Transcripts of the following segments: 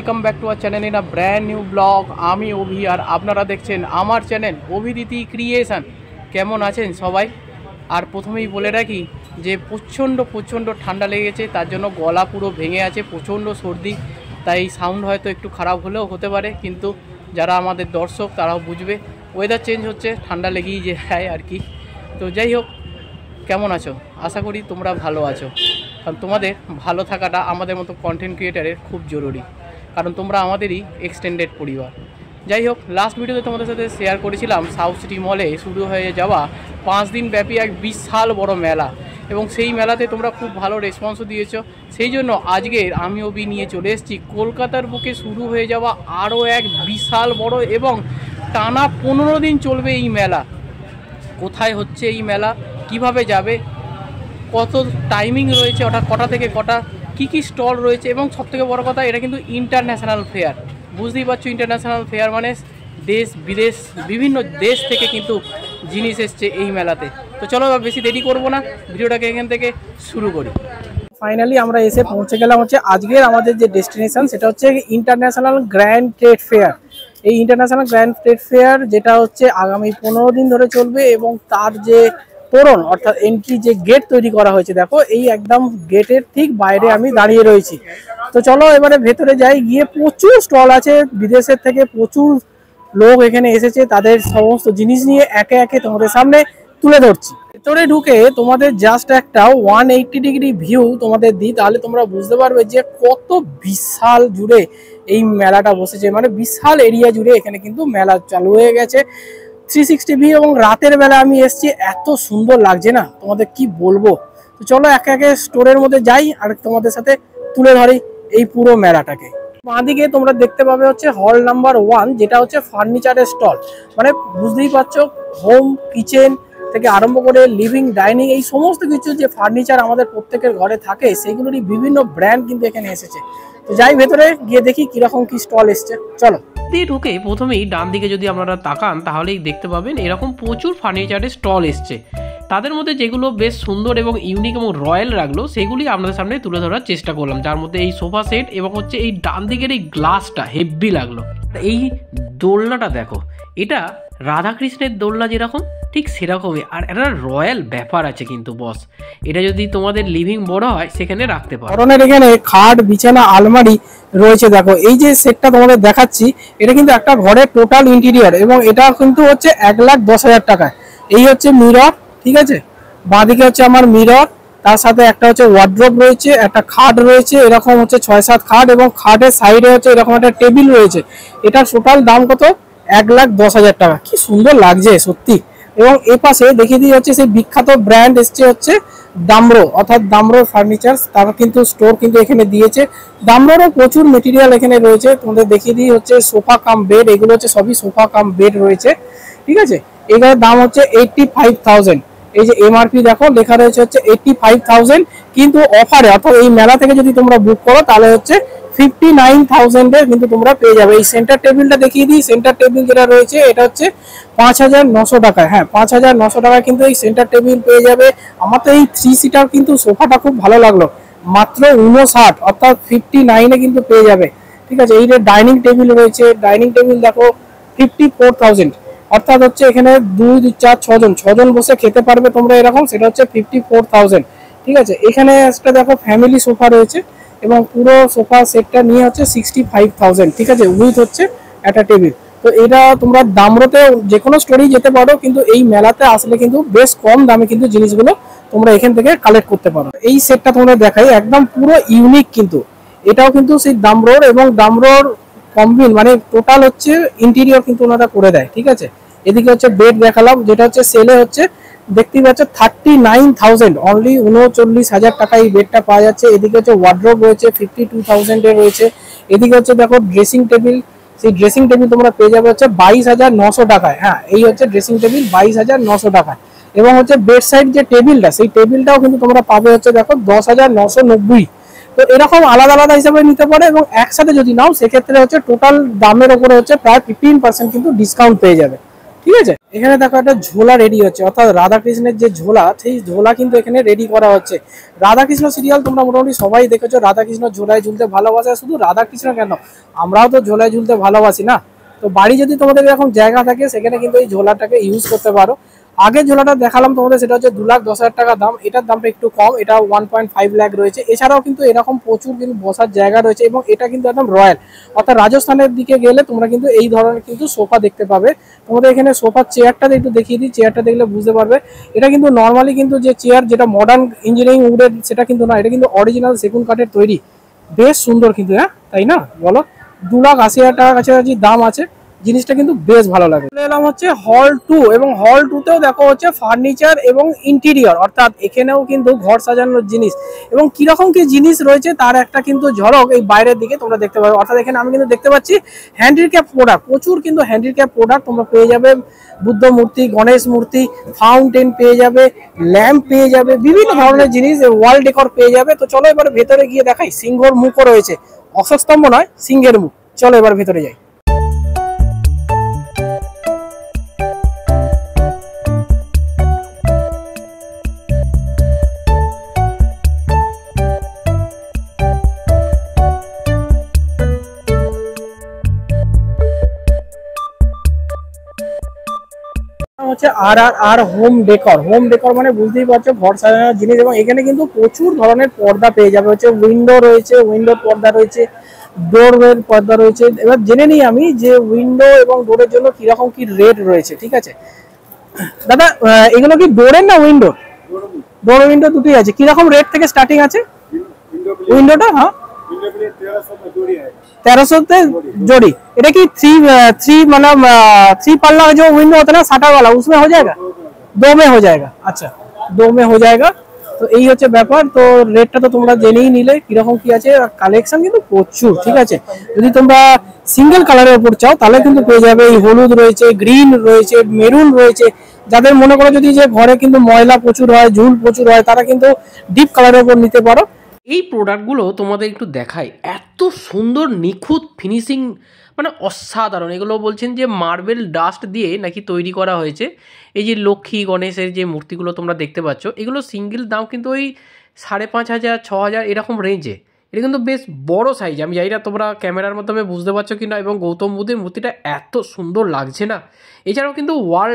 Welcome back to our channel in a brand new blog. আমি অভি আর আপনারা দেখছেন আমার চ্যানেল অভিদিতি ক্রিয়েশন। কেমন আছেন সবাই? আর প্রথমেই বলে রাখি যে প্রচণ্ড ঠান্ডা লেগেছে, তার জন্য গলা পুরো ভেঙে আছে, প্রচণ্ড সর্দি, তাই সাউন্ড হয়তো একটু খারাপ হলেও হতে পারে, কিন্তু যারা আমাদের দর্শক তারাও বুঝবে। ওয়েদার চেঞ্জ হচ্ছে, ঠান্ডা লেগেই যায় আর কি। তো যাই হোক, কেমন আছো? আশা করি তোমরা ভালো আছো, কারণ তোমাদের ভালো থাকাটা আমাদের মতো কন্টেন্ট ক্রিয়েটারের খুব জরুরি, কারণ তোমরা আমাদেরই এক্সটেন্ডেড পরিবার। যাই হোক, লাস্ট ভিডিওতে তোমাদের সাথে শেয়ার করেছিলাম সাউথ সিটি মলে শুরু হয়ে যাওয়া 5 দিন ব্যাপী এক বিশাল বড় মেলা, এবং সেই মেলাতে তোমরা খুব ভালো রেসপন্সও দিয়েছো। সেই জন্য আজকের আমি অভি নিয়ে চলে এসেছি কলকাতার বুকে শুরু হয়ে যাওয়া আরও এক বিশাল বড় এবং টানা 15 দিন চলবে এই মেলা। কোথায় হচ্ছে এই মেলা, কিভাবে যাবে, কত টাইমিং রয়েছে, ওটা কটা থেকে কটা, কী স্টল রয়েছে, এবং সবথেকে বড় কথা এটা কিন্তু ইন্টারন্যাশনাল ফেয়ার। বুঝতেই পারছো, ইন্টারন্যাশনাল ফেয়ার মানে দেশ বিদেশ বিভিন্ন দেশ থেকে কিন্তু জিনিস এসছে এই মেলাতে। তো চলো বেশি দেরি করবো না, ভিডিওটাকে এখান থেকে শুরু করি। ফাইনালি আমরা এসে পৌঁছে গেলাম হচ্ছে আজকের আমাদের যে ডেস্টিনেশন, সেটা হচ্ছে ইন্টারন্যাশনাল গ্র্যান্ড ট্রেড ফেয়ার। এই ইন্টারন্যাশনাল গ্র্যান্ড ট্রেড ফেয়ার যেটা হচ্ছে আগামী 15 দিন ধরে চলবে, এবং তার যে তোরণ অর্থাৎ এন্ট্রি যে গেট তৈরি করা হয়েছে, দেখো এই একদম গেটের ঠিক বাইরে আমি দাঁড়িয়ে রয়েছি। তো চলো এবারে ভেতরে যাই, গিয়ে প্রচুর স্টল আছে, বিদেশের থেকে প্রচুর লোক এখানে এসেছে, তাদের সমস্ত জিনিস নিয়ে একে একে তোমাদের সামনে তুলে ধরছি। ভেতরে ঢুকে তোমাদের জাস্ট একটা 180 ডিগ্রি ভিউ তোমাদের দিই, তাহলে তোমরা বুঝতে পারবে যে কত বিশাল জুড়ে এই মেলাটা বসেছে, মানে বিশাল এরিয়া জুড়ে এখানে কিন্তু মেলা চালু হয়ে গেছে 360 ভিউ। এবং রাতের বেলা আমি এসছি, এত সুন্দর লাগছে না তোমাদের কি বলবো। তো চলো একে একে স্টোরের মধ্যে যাই আর তোমাদের সাথে তুলে ধরি এই পুরো মেলাটাকে। বাঁদিকে তোমরা দেখতে পাবে হচ্ছে হল নাম্বার 1, যেটা হচ্ছে ফার্নিচারের স্টল। মানে বুঝতেই পারছো, হোম কিচেন থেকে আরম্ভ করে লিভিং ডাইনিং এই সমস্ত কিছু যে ফার্নিচার আমাদের প্রত্যেকের ঘরে থাকে, সেগুলোরই বিভিন্ন ব্র্যান্ড কিন্তু এখানে এসেছে। তো যাই ভেতরে গিয়ে দেখি কিরকম কি স্টল এসছে, চলো। দিয়ে ঢুকে প্রথমেই ডান দিকে যদি আপনারা তাকান তাহলেই দেখতে পাবেন এরকম প্রচুর ফার্নিচারের স্টল এসছে। তাদের মধ্যে যেগুলো বেশ সুন্দর এবং ইউনিক এবং রয়্যাল লাগলো সেগুলি আপনাদের সামনে তুলে ধরার চেষ্টা করলাম, যার মধ্যে এই সোফা সেট এবং হচ্ছে এই ডান দিকের এই গ্লাসটা হেভি লাগলো। এই দোলনাটা দেখো, এটা রাধাকৃষ্ণের দোলনা যেরকম ঠিক সেরকমই, আর একটা রয়্যাল ব্যাপার আছে কিন্তু বস। এটা যদি তোমাদের লিভিং বড় হয় সেখানে রাখতে পারো। কারণ এখানে খাট, বিছানা, আলমারি রয়েছে। দেখো এই যে সেটটা তোমাদের দেখাচ্ছি, এটা কিন্তু একটা ঘরের টোটাল ইন্টেরিয়র, এবং এটা কিন্তু হচ্ছে 1,10,000 টাকায়। এই হচ্ছে মিরর, ঠিক আছে, বাঁদিকে হচ্ছে আমার মিরর, তার সাথে একটা হচ্ছে ওয়ার্ড্রোব রয়েছে, একটা খাট রয়েছে, এরকম হচ্ছে 6-7 খাট, এবং খাটের সাইডে হচ্ছে এরকম একটা টেবিল রয়েছে। এটা টোটাল দাম কত? 1,10,000 টাকা। কি সুন্দর লাগছে সত্যি। এবং এ পাশে দেখিয়ে দিয়ে হচ্ছে সেই বিখ্যাত ব্র্যান্ড এসছে হচ্ছে দামরো, অর্থাৎ দামরো ফার্নিচার, তারা কিন্তু স্টোর কিন্তু এখানে দিয়েছে। দামরোরও প্রচুর মেটেরিয়াল এখানে রয়েছে, তোমাদের দেখিয়ে দিয়ে হচ্ছে সোফা কাম বেড, এগুলো হচ্ছে সবই সোফা কাম বেড রয়েছে, ঠিক আছে। এগুলোর দাম হচ্ছে 85,000। এই যে এমআরপি দেখো লেখা রয়েছে হচ্ছে 85,000, কিন্তু অফারে অর্থাৎ এই মেলা থেকে যদি তোমরা বুক করো তাহলে হচ্ছে 59,000 কিন্তু তোমরা পেয়ে যাবে। এই সেন্টার টেবিলটা দেখিয়ে দিই, সেন্টার টেবিল যেটা রয়েছে এটা হচ্ছে 5,900 টাকায়। হ্যাঁ, 5,900 টাকায় কিন্তু এই সেন্টার টেবিল পেয়ে যাবে। আমার তো এই 3 সিটার কিন্তু সোফাটা খুব ভালো লাগলো, মাত্র 59, অর্থাৎ 59-এ কিন্তু পেয়ে যাবে, ঠিক আছে। এই যে ডাইনিং টেবিল রয়েছে, ডাইনিং টেবিল দেখো 54,000, অর্থাৎ হচ্ছে এখানে 2, 4, 6 জন বসে খেতে পারবে তোমরা এরকম, সেটা হচ্ছে 54,000, ঠিক আছে। এখানে একটা দেখো ফ্যামিলি সোফা রয়েছে, এবং পুরো সোফা সেটটা নিয়ে হচ্ছে 65,000, ঠিক আছে, উইথ হচ্ছে একটা টেবিল। তো এটা তোমরা দামরোতে যে কোনো স্টোরেই যেতে পারো, কিন্তু এই মেলাতে আসলে কিন্তু বেশ কম দামে কিন্তু জিনিসগুলো তোমরা এখান থেকে কালেক্ট করতে পারো। এই সেটটা তোমরা দেখাই, একদম পুরো ইউনিক, কিন্তু এটাও কিন্তু সেই দামরোর এবং দামরোর কম্বিন, মানে টোটাল হচ্ছে ইন্টেরিয়র কিন্তু ওনারা করে দেয়, ঠিক আছে। এদিকে হচ্ছে বেড দেখালাম, যেটা হচ্ছে সেলে হচ্ছে দেখতেই পাচ্ছ 39,000, অনলি 39,000 টাকা এই বেডটা পাওয়া যাচ্ছে। এদিকে হচ্ছে ওয়ার্ড্রোব রয়েছে 52,000 এর রয়েছে। এদিকে হচ্ছে দেখো ড্রেসিং টেবিল, সেই ড্রেসিং টেবিল তোমরা পেয়ে যাবে হচ্ছে 22,900 টাকায়। হ্যাঁ, এই হচ্ছে ড্রেসিং টেবিল 22,900 টাকায়। এবং হচ্ছে বেড সাইড যে টেবিলটা, সেই টেবিলটাও কিন্তু তোমরা পাবে হচ্ছে দেখো 10,990। তো এরকম আলাদা আলাদা হিসাবে নিতে পারে, এবং একসাথে যদি নাও সেক্ষেত্রে হচ্ছে টোটাল দামের ওপরে হচ্ছে প্রায় 15% কিন্তু ডিসকাউন্ট পেয়ে যাবে, ঠিক আছে। এখানে দেখো একটা ঝোলা রেডি হচ্ছে, অর্থাৎ রাধাকৃষ্ণের যে ঝোলা, সেই ঝোলা কিন্তু এখানে রেডি করা হচ্ছে। রাধাকৃষ্ণ সিরিয়াল তোমরা মোটামুটি সবাই দেখেছো, রাধাকৃষ্ণ ঝোলায় ঝুলতে ভালোবাসে। শুধু রাধাকৃষ্ণ কেন, আমরাও তো ঝোলায় ঝুলতে ভালোবাসি না? তো বাড়ি যদি তোমাদের এরকম জায়গা থাকে, সেখানে কিন্তু এই ঝোলাটাকে ইউজ করতে পারো। আগের ঝোলাটা দেখালাম তোমাদের, সেটা হচ্ছে 2,10,000 টাকা দাম। এটার দামটা একটু কম, এটা 1.5 লাখ রয়েছে। এছাড়াও কিন্তু এরকম প্রচুর কিন্তু বসার জায়গা রয়েছে, এবং এটা কিন্তু একদম রয়্যাল, অর্থাৎ রাজস্থানের দিকে গেলে তোমরা কিন্তু এই ধরনের কিন্তু সোফা দেখতে পাবে। তোমাদের এখানে সোফার চেয়ারটা একটু দেখিয়ে দিই, চেয়ারটা দেখলে বুঝতে পারবে। এটা কিন্তু নর্মালি কিন্তু যে চেয়ার, যেটা মডার্ন ইঞ্জিনিয়ারিং উডের, সেটা কিন্তু না, এটা কিন্তু অরিজিনাল সেগুন কাঠের তৈরি। বেশ সুন্দর কিন্তু, হ্যাঁ তাই না বলো? 2,80,000 টাকা কাছাকাছি দাম আছে। জিনিসটা কিন্তু বেশ ভালো লাগে। চলে এলাম হচ্ছে হল 2, এবং হল 2তেও দেখো হচ্ছে ফার্নিচার এবং ইন্টেরিয়র, অর্থাৎ এখানেও কিন্তু ঘর সাজানোর জিনিস এবং কিরকম কি জিনিস রয়েছে তার একটা কিন্তু ঝলক এই বাইরের দিকে তোমরা দেখতে পাবে। অর্থাৎ এখানে আমি কিন্তু দেখতে পাচ্ছি হ্যান্ডিক্রাফট প্রোডাক্ট, প্রচুর কিন্তু হ্যান্ডিক্রাফট প্রোডাক্ট তোমরা পেয়ে যাবে। বুদ্ধ মূর্তি, গণেশ মূর্তি, ফাউন্টেন পেয়ে যাবে, ল্যাম্প পেয়ে যাবে, বিভিন্ন ধরনের জিনিস, ওয়াল ডেকর পেয়ে যাবে। তো চলো এবার ভেতরে গিয়ে দেখাই। সিংহর মুখও রয়েছে, অশ্বস্তম্ভ নয়, সিংহের মুখ। চলো এবার ভেতরে যাই। হচ্ছে আর হোম ডেকর। হোম ডেকর মানে বুঝতেই পারছো ঘর সাজানোর জিনিস, এবং এখানে কিন্তু প্রচুর ধরনের পর্দা পেয়ে যাবে। হচ্ছে উইন্ডো রয়েছে, উইন্ডোর পর্দা রয়েছে, ডোরের পর্দা রয়েছে। এবার জেনে নিই আমি যে উইন্ডো এবং ডোরের জন্য কিরকম কি রেট রয়েছে। ঠিক আছে দাদা, এগুলো কি ডোরের না উইন্ডো? ডোর উইন্ডো দুটোই আছে। কিরকম রেট থেকে স্টার্টিং আছে উইন্ডোটা? হ্যাঁ 1300 जोड़ी। এটা কি थ्री मतलब 3 पल्ला जो विंडो होता है ना, साटा वाला, उसमें हो जाएगा? 2 में हो जाएगा। अच्छा 2 में हो जाएगा। তো এই হচ্ছে ব্যাপার। তো রেটটা তো তোমরা জেনেই নিলে কিরকম কি আছে। কালেকশন কিন্তু প্রচুর। ঠিক আছে, যদি তোমরা সিঙ্গেল কালারের উপর চাও তাহলে কিন্তু পেয়ে যাবে। এই হলুদ রয়েছে, গ্রিন রয়েছে, মেরুন রয়েছে। যাদের মনে করো যদি যে ঘরে কিন্তু ময়লা প্রচুর হয়, ঝুল প্রচুর হয়, তারা কিন্তু ডিপ কালারের উপর নিতে পারো। এই প্রোডাক্টগুলো তোমাদের একটু দেখাই, এত সুন্দর নিখুঁত ফিনিশিং, মানে অসাধারণ। এগুলো বলছেন যে মার্বেল ডাস্ট দিয়ে নাকি তৈরি করা হয়েছে। এই যে লক্ষ্মী গণেশের যে মূর্তিগুলো তোমরা দেখতে পাচ্ছ, এগুলো সিঙ্গেল দাম কিন্তু ওই 5,500 6,000 এরকম রেঞ্জে। এটা কিন্তু বেশ বড় সাইজ। আমি জানি না তোমরা ক্যামেরার মাধ্যমে বুঝতে পারছো কি না, এবং গৌতম বুদ্ধের মূর্তিটা এত সুন্দর লাগছে না। এছাড়াও কিন্তু ওয়াল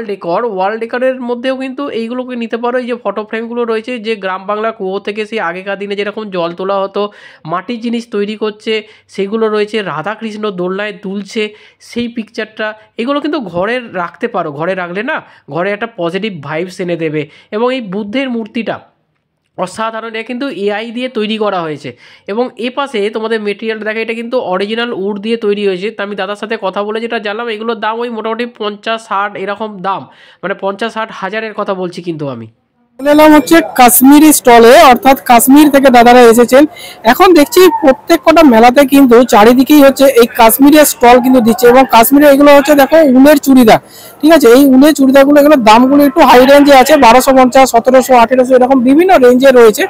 ডেকরের মধ্যেও কিন্তু এইগুলোকে নিতে পারো। এই যে ফটো ফ্রেমগুলো রয়েছে, যে গ্রাম বাংলা কুয়ো থেকে সেই আগেকার দিনে যেরকম জল তোলা হতো, মাটির জিনিস তৈরি করছে, সেগুলো রয়েছে। রাধাকৃষ্ণ দোলনায় দুলছে, সেই পিকচারটা, এগুলো কিন্তু ঘরে রাখতে পারো। ঘরে রাখলে না, ঘরে একটা পজিটিভ ভাইবস এনে দেবে। এবং এই বুদ্ধের মূর্তিটা অসাধারণ, এটা কিন্তু এআই দিয়ে তৈরি করা হয়েছে। এবং এ পাশে তোমাদের মেটেরিয়াল দেখা, এটা কিন্তু অরিজিনাল উড দিয়ে তৈরি হয়েছে। তা আমি দাদার সাথে কথা বলে যেটা জানলাম, এগুলোর দাম ওই মোটামুটি 50-60 এরকম দাম, মানে 50-60 হাজারের কথা বলছি কিন্তু আমি। চলে এলাম হচ্ছে কাশ্মীরি স্টলে, অর্থাৎ কাশ্মীর থেকে দাদারা এসেছেন। এখন দেখছি প্রত্যেক কটা মেলাতে কিন্তু চারিদিকেই হচ্ছে এই কাশ্মীরের স্টল কিন্তু দিচ্ছে, এবং কাশ্মীরে এগুলো হচ্ছে দেখো উলের চুড়িদার। ঠিক আছে, এই উলের চুড়িদারগুলো, এগুলোর দামগুলো একটু হাই রেঞ্জে আছে, 1250, 1700, 1800 এরকম বিভিন্ন রেঞ্জে রয়েছে।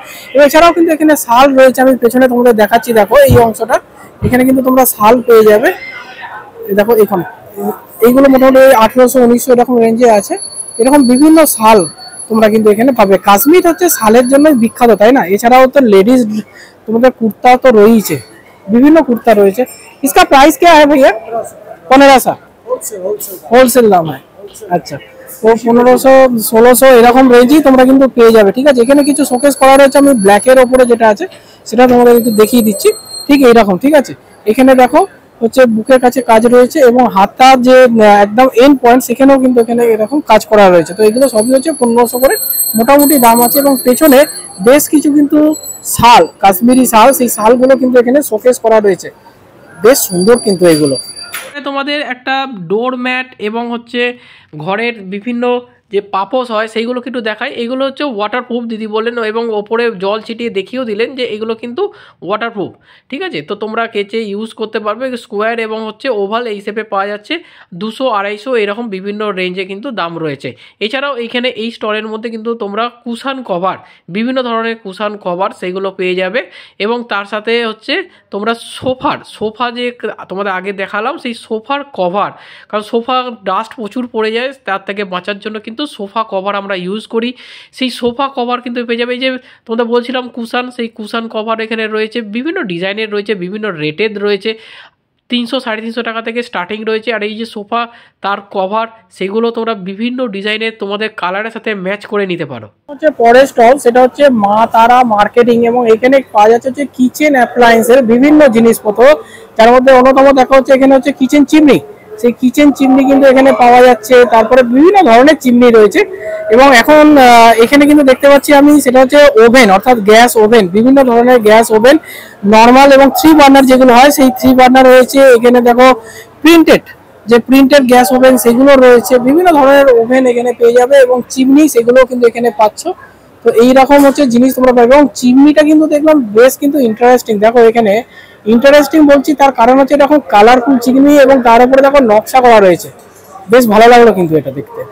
এছাড়াও কিন্তু এখানে শাল রয়েছে, আমি পেছনে তোমাদের দেখাচ্ছি। দেখো এই অংশটা, এখানে কিন্তু তোমরা শাল পেয়ে যাবে। দেখো এখানে এইগুলো মোটামুটি 1800, 1900 এরকম রেঞ্জে আছে। এরকম বিভিন্ন শাল তোমরা কিন্তু এখানে পাবে। কাশ্মীর হচ্ছে শালের জন্য বিখ্যাত, তাই না? এছাড়াও তো লেডিজ তোমাদের কুর্তা তো রয়েছে, বিভিন্ন কুর্তা রয়েছে। इसका प्राइस क्या है भैया? 1500 হোলসেল দাম হয়। আচ্ছা, তো 1500, 1600 এরকম রেঞ্জেই তোমরা কিন্তু পেয়ে যাবে। ঠিক আছে, এখানে কিছু শোকেস করা রয়েছে। আমি ব্ল্যাকের ওপরে যেটা আছে সেটা তোমাদের একটু দেখিয়ে দিচ্ছি। ঠিক এইরকম। ঠিক আছে, এখানে দেখো হচ্ছে বুকের কাছে কাজ রয়েছে, এবং হাতটা যে একদম এন্ড পয়েন্ট, সেখানেও কিন্তু এখানে এরকম কাজ করা রয়েছে। তো এগুলো সবই হচ্ছে 1500 করে মোটামুটি দাম আছে। এবং পেছনে বেশ কিছু কিন্তু শাল, কাশ্মীরি শাল, সেই শালগুলো কিন্তু এখানে শোকেস করা রয়েছে। বেশ সুন্দর কিন্তু এগুলো। তোমাদের একটা ডোর ম্যাট এবং হচ্ছে ঘরের বিভিন্ন যে পাপোশ হয় সেইগুলোকে একটু দেখাই। এগুলো হচ্ছে ওয়াটারপ্রুফ দিদি বললেন, এবং ওপরে জল ছিটিয়ে দেখিয়েও দিলেন যে এগুলো কিন্তু ওয়াটারপ্রুফ। ঠিক আছে, তো তোমরা কেচে ইউজ করতে পারবে। স্কোয়ার এবং হচ্ছে ওভাল এই শেপে পাওয়া যাচ্ছে, 200-250 এরকম বিভিন্ন রেঞ্জে কিন্তু দাম রয়েছে। এছাড়াও এইখানে এই স্টলের মধ্যে কিন্তু তোমরা কুশান কভার, বিভিন্ন ধরনের কুশান কভার সেগুলো পেয়ে যাবে, এবং তার সাথে হচ্ছে তোমরা সোফা যে তোমাদের আগে দেখালাম সেই সোফার কভার, কারণ সোফা ডাস্ট প্রচুর পড়ে যায়, তার থেকে বাঁচার জন্য কিন্তু সোফা কভার আমরা ইউজ করি। সেই সোফা কভার কিন্তু পেয়ে যাবে। এই যে তোমাদের বলছিলাম কুশান, সেই কুশান কভার এখানে রয়েছে, বিভিন্ন ডিজাইনের রয়েছে, বিভিন্ন রেটের রয়েছে, 300-350 টাকা থেকে স্টার্টিং রয়েছে। আর এই যে সোফা তার কভার, সেগুলো তোমরা বিভিন্ন ডিজাইনের তোমাদের কালারের সাথে ম্যাচ করে নিতে পারো। হচ্ছে পরের স্টল, সেটা হচ্ছে মা তারা মার্কেটিং, এবং এখানে পাওয়া যাচ্ছে হচ্ছে কিচেন অ্যাপ্লায়েন্সের বিভিন্ন জিনিসপত্র, যার মধ্যে অন্যতম দেখা হচ্ছে এখানে হচ্ছে কিচেন চিমনি। সেই কিচেন চিমনি কিন্তু এখানে পাওয়া যাচ্ছে, তারপরে বিভিন্ন ধরনের চিমনি রয়েছে। এবং এখন এখানে কিন্তু দেখতে পাচ্ছি আমি, সেটা হচ্ছে ওভেন, অর্থাৎ গ্যাস ওভেন, বিভিন্ন ধরনের গ্যাস ওভেন, নর্মাল এবং 3 বার্নার যেগুলো হয় সেই 3 বার্নার রয়েছে। এখানে দেখো প্রিন্টেড গ্যাস ওভেন সেগুলো রয়েছে, বিভিন্ন ধরনের ওভেন এখানে পেয়ে যাবে, এবং চিমনি সেগুলো কিন্তু এখানে পাচ্ছ। তো এইরকম হচ্ছে জিনিস তোমরা পাবে। এবং চিমনিটা কিন্তু দেখলাম বেশ কিন্তু ইন্টারেস্টিং। দেখো এখানে ইন্টারেস্টিং বলছি তার কারণ হচ্ছে এটা এখন কালারফুল চিমনি, এবং তার উপরে দেখো নকশা করা রয়েছে, বেশ ভালো লাগলো কিন্তু এটা দেখতে।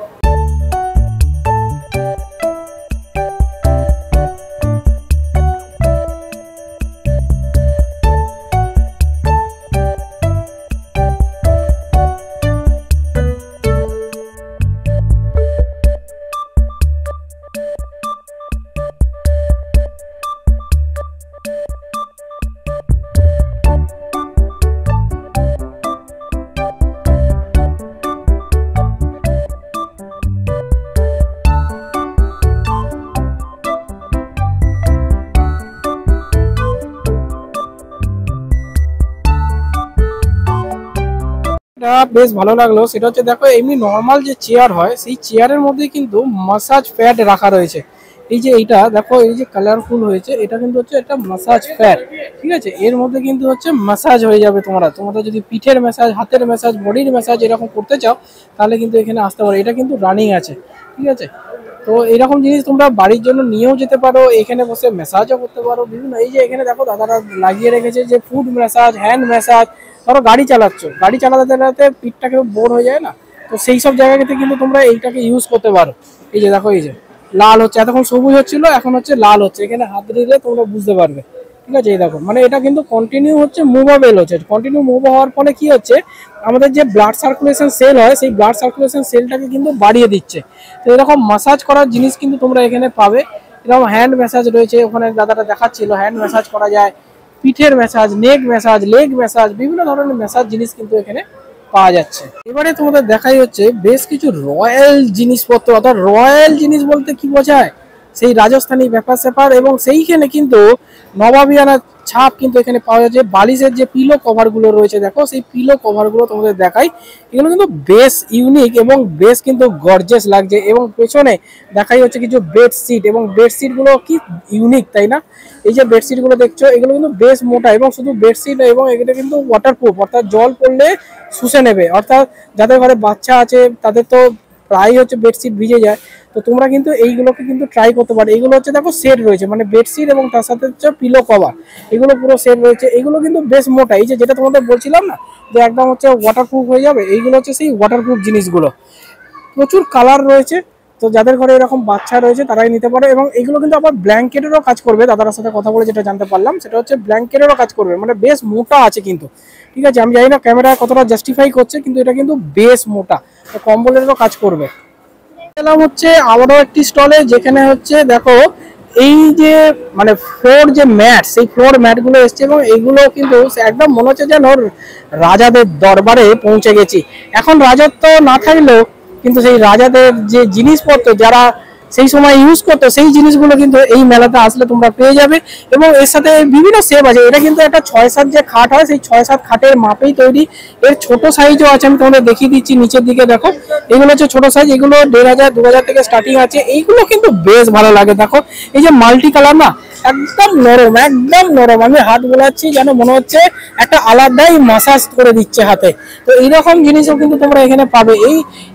বেশ ভালো লাগলো, সেটা হচ্ছে দেখো এমনি নর্মাল যে চেয়ার হয় সেই চেয়ারের মধ্যে কিন্তু মাসাজ প্যাড রাখা রয়েছে। এই যে এইটা দেখো, এই যে কালারফুল হয়েছে, এটা কিন্তু হচ্ছে একটা মাসাজ প্যাড। ঠিক আছে, এর মধ্যে কিন্তু হচ্ছে মাসাজ হয়ে যাবে। তোমাদের যদি পিঠের ম্যাসাজ, হাতের ম্যাসাজ, বডির ম্যাসাজ এরকম করতে চাও তাহলে কিন্তু এখানে আসতে পারো। এটা কিন্তু রানিং আছে। ঠিক আছে, তো এরকম জিনিস তোমরা বাড়ির জন্য নিয়েও যেতে পারো, এখানে বসে ম্যাসাজও করতে পারো বিভিন্ন। এই যে এখানে দেখো দাদারা লাগিয়ে রেখেছে যে ফুড ম্যাসাজ, হ্যান্ড ম্যাসাজ। ধরো গাড়ি চালাতে চালাতে পিঠটা কেউ বোর হয়ে যায় না, তো সেই সব জায়গাতে কিন্তু তোমরা এইটাকে ইউজ করতে পারো। এই যে দেখো, এই যে লাল হচ্ছে, এতক্ষণ সবুজ হচ্ছিল, এখন হচ্ছে লাল হচ্ছে, এখানে হাত দিলে তোমরা বুঝতে পারবে। ঠিক আছে, এই দেখো, মানে এটা কিন্তু কন্টিনিউ হচ্ছে মুভেবল হচ্ছে। কন্টিনিউ মুভ হওয়ার ফলে কি হচ্ছে, আমাদের যে ব্লাড সার্কুলেশন সেল হয় সেই ব্লাড সার্কুলেশন সেলটাকে কিন্তু বাড়িয়ে দিচ্ছে। তো এরকম মাসাজ করার জিনিস কিন্তু তোমরা এখানে পাবে। এরকম হ্যান্ড ম্যাসাজ রয়েছে, ওখানে দাদাটা দেখাচ্ছিল হ্যান্ড ম্যাসাজ করা যায়, পিঠের ম্যাসাজ, নেক ম্যাসাজ, লেগ ম্যাসাজ, বিভিন্ন ধরনের ম্যাসাজ জিনিস কিন্তু এখানে পাওয়া যাচ্ছে। এবারে তোমাদের দেখাই হচ্ছে বেশ কিছু রয়্যাল জিনিসপত্র। অর্থাৎ রয়্যাল জিনিস বলতে কি বোঝায়, সেই রাজস্থানী ব্যাপার স্যাপার, এবং সেইখানে কিন্তু নবাবিয়ানা ছাপ কিন্তু এখানে পাওয়া যাচ্ছে। বালিশের যে পিলো কভার গুলো রয়েছে, দেখো সেই পিলো কভার গুলো তোমাদের দেখাই, এগুলো কিন্তু বেশ ইউনিক এবং বেশ কিন্তু গর্জিয়াস লাগছে। এবং পেছনে দেখাই হচ্ছে কিছু বেডশিট, এবং বেডশিট গুলো কি ইউনিক, তাই না? এই যে বেডশিট গুলো দেখছো, এগুলো কিন্তু বেশ মোটা, এবং শুধু বেডশিট, এবং এটা কিন্তু ওয়াটারপ্রুফ, অর্থাৎ জল পড়লে শুষে নেবে। অর্থাৎ যাদের ঘরে বাচ্চা আছে তাদের তো প্রায় হচ্ছে বেডশিট ভিজে যায়, তো তোমরা কিন্তু এইগুলোকে কিন্তু ট্রাই করতে পারো। এগুলো হচ্ছে দেখো সেট রয়েছে, মানে বেডশিট এবং তার সাথে হচ্ছে পিলো কভার, এগুলো পুরো সেট রয়েছে। এগুলো কিন্তু বেশ মোটা, এই যে যেটা তোমাদের বলছিলাম না যে একদম হচ্ছে ওয়াটারপ্রুফ হয়ে যাবে, এইগুলো হচ্ছে সেই ওয়াটারপ্রুফ জিনিসগুলো। প্রচুর কালার রয়েছে, তো যাদের ঘরে এরকম বাচ্চা রয়েছে তারাই নিতে পারো। এবং এগুলো কিন্তু আবার ব্ল্যাঙ্কেটেরও কাজ করবে। দাদার সাথে কথা বলে যেটা জানতে পারলাম সেটা হচ্ছে ব্ল্যাঙ্কেটেরও কাজ করবে, মানে বেশ মোটা আছে কিন্তু। ঠিক আছে, আমি জানি না ক্যামেরায় কতটা জাস্টিফাই করছে, কিন্তু এটা কিন্তু বেশ মোটা, কম্বলেরও কাজ করবে। এলাম হচ্ছে আবারও একটি স্টলে, যেখানে হচ্ছে দেখো এই যে মানে ফ্লোর যে ম্যাট, সেই ফ্লোর ম্যাট গুলো এসছে, এবং এইগুলো কিন্তু একদম মনে হচ্ছে যেন রাজাদের দরবারে পৌঁছে গেছি। এখন রাজত্ব না থাকলেও কিন্তু সেই রাজাদের যে জিনিসপত্র, যারা সেই সময় ইউজ করতো, সেই জিনিসগুলো কিন্তু এই মেলাতে আসলে তোমরা পেয়ে যাবে। এবং এর সাথে বিভিন্ন শেপ আছে। এটা কিন্তু একটা 6-7 যে খাট হয়, সেই 6-7 খাটের মাপেই তৈরি। এর ছোট সাইজও আছে, আমি তোমাদের দেখিয়ে দিচ্ছি। নিচের দিকে দেখো, এগুলো হচ্ছে ছোট সাইজ, এগুলো 1500-2000 থেকে স্টার্টিং আছে। এইগুলো কিন্তু বেশ ভালো লাগে। দেখো এই যে মাল্টি কালার না, একদম নরম, একদম নরম। আমি হাত বোলাচ্ছি যেন মনে হচ্ছে একটা আলাদাই মাসাজ করে দিচ্ছে হাতে। তো এইরকম জিনিসও কিন্তু তোমরা এখানে পাবে।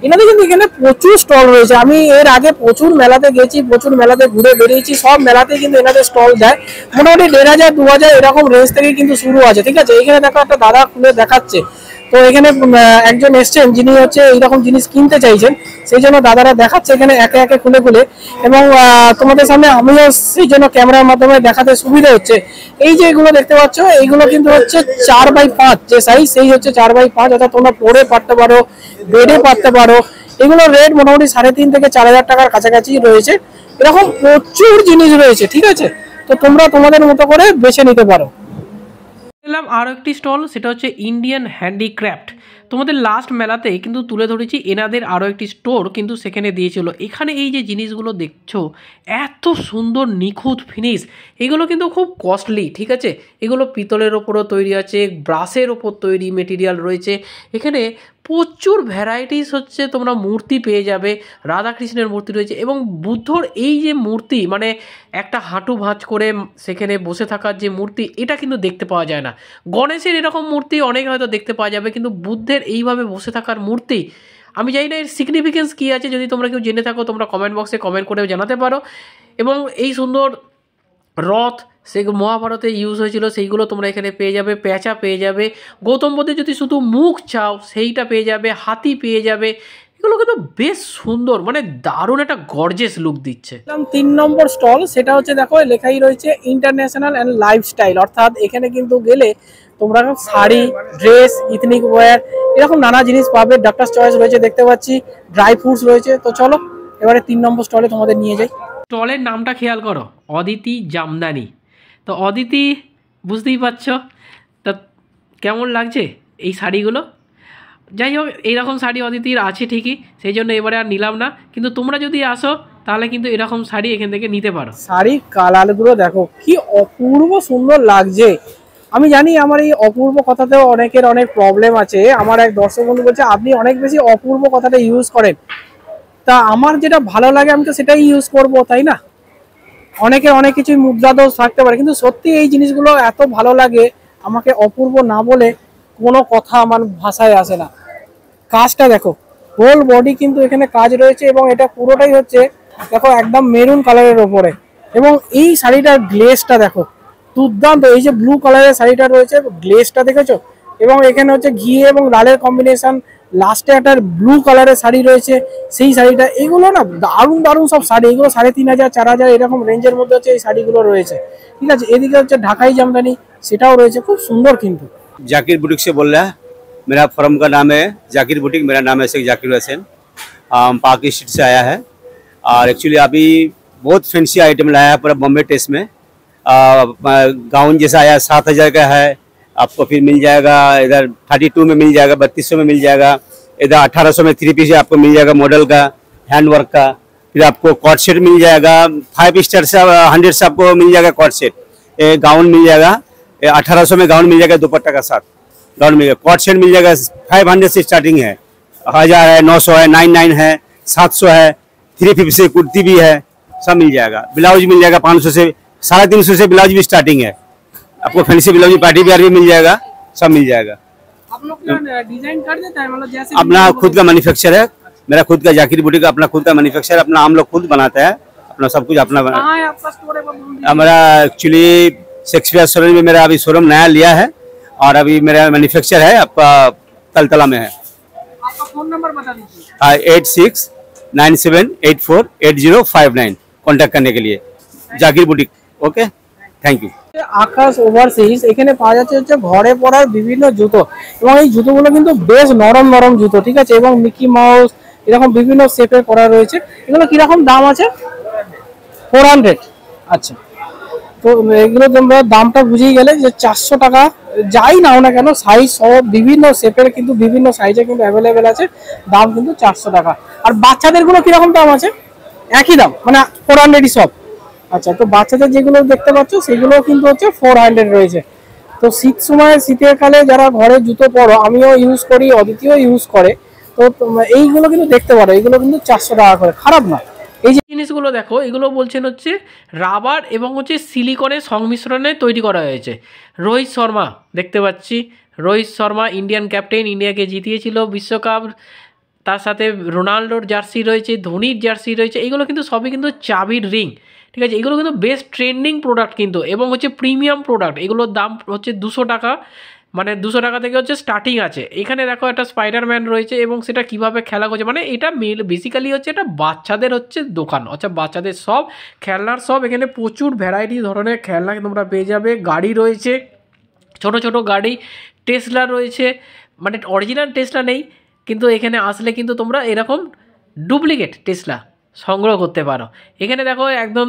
এনাদের কিন্তু এখানে প্রচুর স্টল রয়েছে। আমি এর আগে প্রচুর মেলাতে গেছি, প্রচুর মেলাতে ঘুরে বেরিয়েছি, সব মেলাতে কিন্তু এনাদের স্টল দেয়। মোটামুটি 1500-2000 এরকম রেঞ্জ থেকে কিন্তু শুরু আছে, ঠিক আছে। এখানে দেখো একটা দাদা খুলে দেখাচ্ছে। তো এখানে একজন এসছেন যিনি হচ্ছে এইরকম জিনিস কিনতে চাইছেন, সেই জন্য দাদারা দেখাচ্ছে এখানে একে একে খুলে খুলে। এবং তোমাদের সামনে আমিও সেই জন্য ক্যামেরার মাধ্যমে দেখাতে সুবিধা হচ্ছে। এই যে এগুলো দেখতে পাচ্ছ, এইগুলো কিন্তু হচ্ছে 4x5 যে সাইজ, সেই হচ্ছে 4x5, অর্থাৎ তোমরা পরে পারতে পারো, বেডে পারতে পারো। এগুলো রেট মোটামুটি 3,500 থেকে 4,000 টাকার কাছাকাছি রয়েছে। এরকম প্রচুর জিনিস রয়েছে, ঠিক আছে। তো তোমরা তোমাদের মতো করে বেছে নিতে পারো। এলাম আরও একটি স্টল, সেটা হচ্ছে ইন্ডিয়ান হ্যান্ডিক্রাফট। তোমাদের লাস্ট মেলাতে কিন্তু তুলে ধরেছি এনাদের আরও একটি স্টোর কিন্তু সেখানে দিয়েছিল। এখানে এই যে জিনিসগুলো দেখছো, এত সুন্দর নিখুঁত ফিনিশ, এগুলো কিন্তু খুব কস্টলি, ঠিক আছে। এগুলো পিতলের ওপরও তৈরি আছে, ব্রাশের ওপর তৈরি মেটেরিয়াল রয়েছে। এখানে প্রচুর ভ্যারাইটিস হচ্ছে তোমরা মূর্তি পেয়ে যাবে। রাধাকৃষ্ণের মূর্তি রয়েছে এবং বুদ্ধর এই যে মূর্তি, মানে একটা হাঁটু ভাঁজ করে সেখানে বসে থাকার যে মূর্তি, এটা কিন্তু দেখতে পাওয়া যায় না। গণেশের এরকম মূর্তি অনেক হয়তো দেখতে পাওয়া যাবে, কিন্তু বুদ্ধের এইভাবে বসে থাকার মূর্তি আমি জানি না এর সিগনিফিকেন্স কী আছে। যদি তোমরা কেউ জেনে থাকো তোমরা কমেন্ট বক্সে কমেন্ট করেও জানাতে পারো। এবং এই সুন্দর রথ, সেগুলো মহাভারতে ইউজ হয়েছিল, সেইগুলো তোমরা এখানে পেয়ে যাবে। পেঁচা পেয়ে যাবে। গৌতম বুদ্ধের যদি শুধু মুখ চাও সেইটা পেয়ে যাবে। হাতি পেয়ে যাবে। এগুলো কিন্তু বেশ সুন্দর, মানে দারুণ একটা গর্জেস লুক দিচ্ছে। 3 নম্বর স্টল, সেটা হচ্ছে দেখো লেখাই রয়েছে ইন্টারন্যাশনাল অ্যান্ড লাইফস্টাইল। অর্থাৎ এখানে কিন্তু গেলে তোমরা শাড়ি, ড্রেস, ইথনিক ওয়্যার, এরকম নানা জিনিস পাবে। ডক্টর চয়েস রয়েছে দেখতে পাচ্ছি, ড্রাই ফ্রুটস রয়েছে। তো চলো এবারে 3 নম্বর স্টলে তোমাদের নিয়ে যাই। স্টলের নামটা খেয়াল করো, অদিতি জামদানি। তো অদিতি বুঝতেই পারছো, তা কেমন লাগছে এই শাড়িগুলো। যাই হোক, এইরকম শাড়ি অদিতির আছে ঠিকই, সেই জন্য এবারে আর নিলাম না। কিন্তু তোমরা যদি আসো তাহলে কিন্তু এরকম শাড়ি এখান থেকে নিতে পারো। শাড়ির কালারগুলো দেখো কি অপূর্ব সুন্দর লাগছে। আমি জানি আমার এই অপূর্ব কথাতেও অনেকের অনেক প্রবলেম আছে। আমার এক দর্শক বন্ধু বলছে আপনি অনেক বেশি অপূর্ব কথাটা ইউজ করেন। তা আমার যেটা ভালো লাগে আমি তো সেটাই ইউজ করব, তাই না। অনেকের অনেক কিছুই মুদ্রা দোষ থাকতে পারে, কিন্তু সত্যি এই জিনিসগুলো এত ভালো লাগে, আমাকে অপূর্ব না বলে কোনো কথা আমার ভাষায় আসে না। কাজটা দেখো, হোল বডি কিন্তু এখানে কাজ রয়েছে এবং এটা পুরোটাই হচ্ছে দেখো একদম মেরুন কালারের ওপরে। এবং এই শাড়িটার গ্লেজটা দেখো দুর্দান্ত। এই যে ব্লু কালারের শাড়িটা রয়েছে, গ্লেজটা দেখেছো। এবং এখানে হচ্ছে ঘি এবং লালের কম্বিনেশন, লাস্টে একটা ব্লু কালারের শাড়ি রয়েছে, সেই শাড়িটা। এগুলো না দারুণ দারুণ সব শাড়ি। এগুলো 3,500-4,000 এরকম রেঞ্জের মধ্যে হচ্ছে এই শাড়িগুলো রয়েছে, ঠিক আছে। এদিকে হচ্ছে ঢাকাই জামদানি, সেটাও রয়েছে, খুব সুন্দর কিন্তু। जाकिर बुटीक से बोल रहा है। मेरा फर्म का नाम है जाकिर बुटीक। मेरा नाम है शेख जाकिर हुसैन। पार्क स्ट्रीट से आया है और एक्चुअली अभी बहुत फैंसी आइटम लाया है पूरा बॉम्बे टेस्ट में। गाउन जैसा आया 7,000 का है आपको, फिर मिल जाएगा इधर 32 में मिल जाएगा, 3200 में मिल जाएगा, इधर 1800 में 3 पीस आपको मिल जाएगा मॉडल का, हैंड वर्क का। फिर आपको कॉट सेट मिल जाएगा 5 स्टार से 100 से आपको मिल जाएगा कॉट सेट। गाउन मिल जाएगा 1800 में, गाउन मिल जाएगा दुपट्टा का साथ गाउन मिल जाएगा। कॉट सेट मिल जाएगा 500 से स्टार्टिंग है, 1000 है, 900 है, 99 है, 700 है, 350 से कुर्ती भी है, सब मिल जाएगा। ब्लाउज मिल जाएगा 500 से, 350 से ब्लाउज भी स्टार्टिंग है आपको। फैंसी ब्लाउज पार्टी वेयर भी मिल जाएगा, सब मिल जाएगा। आप लोग डिजाइन कर देता है, मतलब जैसे अपना खुद का मैन्युफैक्चर है, मेरा खुद का जाकिर बुटीक अपना खुद का मैन्युफैक्चर, अपना हम लोग खुद बनाते हैं अपना सब कुछ अपना। कहाँ है आपका स्टोर है? हमारा एक्चुअली शेक्सपियर सरोज में मेरा अभी शोरूम नया लिया है और अभी मेरा मैन्युफैक्चर है आपका तलतला में है। आपका फोन नंबर बता दीजिए। 8697848059 कॉन्टैक्ट करने के लिए Zakir boutique. Okay, thank you. Akash overseas, এখানে পাওয়া যাচ্ছে হচ্ছে ঘরে পরার বিভিন্ন জুতো। এবং এই জুতোগুলো কিন্তু বেশ নরম নরম জুতো, ঠিক আছে। এবং মিকি মাউস এরকম বিভিন্ন শেপে করা রয়েছে। এগুলো কিরকম দাম আছে? 400। আচ্ছা, তো এগুলো তোমরা দামটা বুঝেই গেলে যে 400 টাকা যাই নাও না কেন, সাইজ সহ বিভিন্ন শেপের কিন্তু বিভিন্ন সাইজে কিন্তু অ্যাভেলেবেল আছে। দাম কিন্তু 400 টাকা। আর বাচ্চাদের গুলো কিরকম দাম আছে? একই দাম, মানে 400 সব। আচ্ছা, তো বাচ্চাদের যেগুলো দেখতে পাচ্ছ সেগুলো কিন্তু হচ্ছে 400 রয়েছে। তো শীতের কালে যারা ঘরে জুতো পরো, আমিও ইউজ করি, অদিতিও ইউজ করে, তো এইগুলো কিন্তু দেখতে পারো, এগুলো কিন্তু 400 টাকা করে, খারাপ না। এই যে জিনিসগুলো দেখো, এগুলো বলছেন হচ্ছে রাবার এবং হচ্ছে সিলিকনের সংমিশ্রণে তৈরি করা হয়েছে। রোহিত শর্মা দেখতে পাচ্ছি, রোহিত শর্মা ইন্ডিয়ান ক্যাপ্টেন, ইন্ডিয়াকে জিতিয়েছিল বিশ্বকাপ। তার সাথে রোনাল্ডোর জার্সি রয়েছে, ধোনির জার্সি রয়েছে। এগুলো কিন্তু সবই কিন্তু চাবির রিং, ঠিক আছে। এগুলো কিন্তু বেস্ট ট্রেন্ডিং প্রোডাক্ট কিন্তু, এবং হচ্ছে প্রিমিয়াম প্রোডাক্ট। এগুলোর দাম হচ্ছে 200 টাকা, মানে 200 টাকা থেকে হচ্ছে স্টার্টিং আছে। এখানে দেখো একটা স্পাইডারম্যান রয়েছে এবং সেটা কিভাবে খেলা করছে, মানে এটা বেসিক্যালি হচ্ছে এটা বাচ্চাদের হচ্ছে দোকান, আচ্ছা বাচ্চাদের সব খেলনার সব। এখানে প্রচুর ভ্যারাইটি ধরনের খেলনা তোমরা পেয়ে যাবে। গাড়ি রয়েছে, ছোট ছোট গাড়ি, টেসলা রয়েছে, মানে অরিজিনাল টেসলা নেই, কিন্তু এখানে আসলে কিন্তু তোমরা এরকম ডুপ্লিকেট টেসলা সংগ্রহ করতে পারো। এখানে দেখো একদম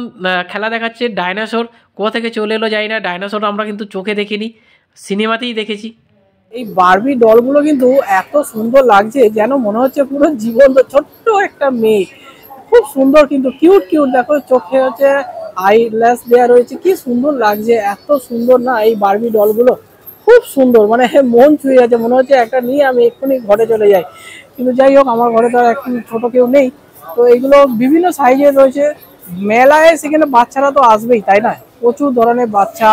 খেলা দেখাচ্ছে ডাইনোসর, কোথা থেকে চলে এলো জানি না। ডাইনোসর আমরা কিন্তু চোখে দেখিনি, সিনেমাতেই দেখেছি। এই বারবি ডলগুলো কিন্তু এত সুন্দর লাগছে, যেন মনে হচ্ছে পুরো জীবন্ত ছোট্ট একটা মেয়ে, খুব সুন্দর কিন্তু কিউট কিউট। দেখো চোখে হচ্ছে আইল্যাশ দেওয়া রয়েছে, কি সুন্দর লাগছে, এত সুন্দর না এই বারবি ডলগুলো, খুব সুন্দর, মানে মন ছুঁয়ে যাচ্ছে, মনে হচ্ছে একটা নিয়ে আমি এক্ষুনি ঘরে চলে যাই। কিন্তু যাই হোক, আমার ঘরে তো এখন ছোট কেউ নেই। তো এগুলো বিভিন্ন সাইজের রয়েছে। মেলায় সেখানে বাচ্চারা তো আসবেই, তাই না? প্রচুর ধরনের বাচ্চা,